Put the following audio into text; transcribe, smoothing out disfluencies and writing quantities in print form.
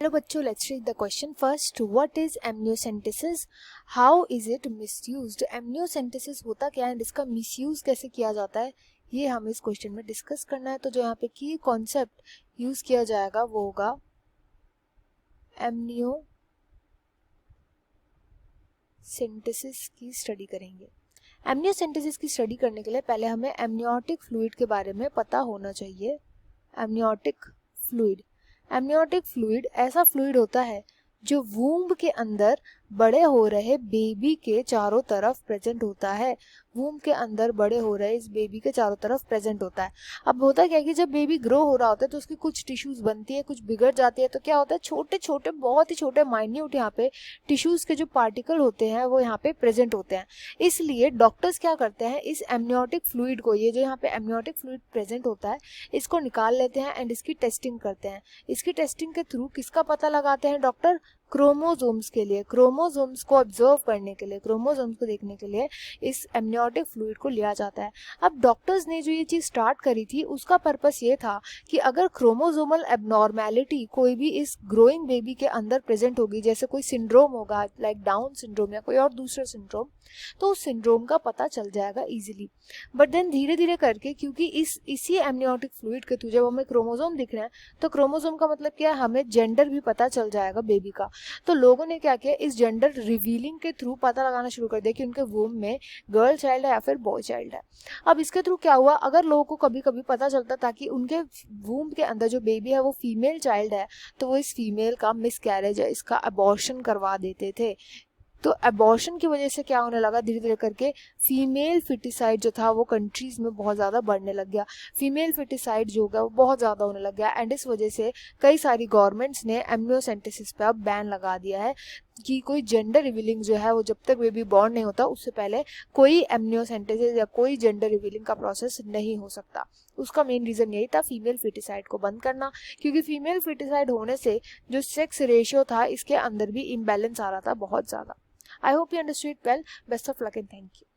Hello बच्चों, let's read the question first. What is amniocentesis? How is it misused? Amniocentesis होता क्या है, इसका मिसयूज कैसे किया जाता है, ये हमें इस क्वेश्चन में डिस्कस करना है. तो जो यहाँ पे की कॉन्सेप्ट यूज किया जाएगा वो होगा एमनियोसेंटेसिस की स्टडी करेंगे. एमनियोसेंटेसिस की स्टडी करने के लिए पहले हमें एमनियोटिक फ्लूइड के बारे में पता होना चाहिए. एमनियोटिक फ्लूइड एमनियोटिक फ्लूइड ऐसा फ्लूइड होता है जो वूम्ब के अंदर बड़े हो रहे बेबी के चारों तरफ प्रेजेंट होता है. वूम्ब के अंदर बड़े हो रहे इस बेबी के चारों तरफ प्रेजेंट होता है. अब होता क्या है कि जब बेबी ग्रो हो रहा होता है तो उसकी कुछ टिश्यूज बनती है, कुछ बिगड़ जाती है. तो क्या होता है, छोटे छोटे बहुत ही छोटे माइन्यूट यहाँ पे टिश्यूज के जो पार्टिकल होते हैं वो यहाँ पे प्रेजेंट होते हैं. इसलिए डॉक्टर्स क्या करते हैं, इस एमनियोटिक फ्लूइड को, ये जो यहाँ पे एमनियोटिक फ्लूइड प्रेजेंट होता है, इसको निकाल लेते हैं एंड इसकी टेस्टिंग करते हैं. इसकी टेस्टिंग के थ्रू किसका पता लगाते हैं डॉक्टर? क्रोमोसोम्स के लिए. क्रोमोसोम्स को ऑब्जर्व करने के लिए, क्रोमोसोम्स को देखने के लिए इस एमनियोटिक फ्लूइड को लिया जाता है. अब डॉक्टर्स ने जो ये चीज स्टार्ट करी थी उसका पर्पस ये था कि अगर क्रोमोसोमल एबनॉर्मेलिटी कोई भी इस ग्रोइंग बेबी के अंदर प्रेजेंट होगी, जैसे कोई सिंड्रोम होगा लाइक डाउन सिंड्रोम या कोई और दूसरा सिंड्रोम, तो उस सिंड्रोम का पता चल जाएगा इजीली. बट देन धीरे धीरे करके, क्योंकि इसी एमनियोटिक फ्लूइड के थ्रू जब हमें क्रोमोसोम दिख रहे हैं, तो क्रोमोसोम का मतलब क्या है, हमें जेंडर भी पता चल जाएगा बेबी का. तो लोगों ने क्या किया, इस जेंडर रिवीलिंग के थ्रू पता लगाना शुरू कर दिया कि उनके वूम में गर्ल चाइल्ड है या फिर बॉय चाइल्ड है. अब इसके थ्रू क्या हुआ, अगर लोगों को कभी कभी पता चलता था कि उनके वूम के अंदर जो बेबी है वो फीमेल चाइल्ड है, तो वो इस फीमेल का मिसकैरेज है, इसका अबॉर्शन करवा देते थे. तो अबॉर्शन की वजह से क्या होने लगा, धीरे धीरे करके फीमेल फिटिसाइड जो था वो कंट्रीज में बहुत ज़्यादा बढ़ने लग गया. फीमेल फिटिसाइड जो होगा वो बहुत ज़्यादा होने लग गया एंड इस वजह से कई सारी गवर्नमेंट्स ने एमनियोसेंटेसिस पे अब बैन लगा दिया है कि कोई जेंडर रिवीलिंग जो है वो जब तक बेबी बॉर्न नहीं होता उससे पहले कोई एमनियोसेंटेसिस या कोई जेंडर रिवीलिंग का प्रोसेस नहीं हो सकता. उसका मेन रीज़न यही था, फीमेल फिटिसाइड को बंद करना, क्योंकि फीमेल फिटिसाइड होने से जो सेक्स रेशियो था इसके अंदर भी इम्बैलेंस आ रहा था बहुत ज़्यादा. I hope you understood well. Best of luck and thank you.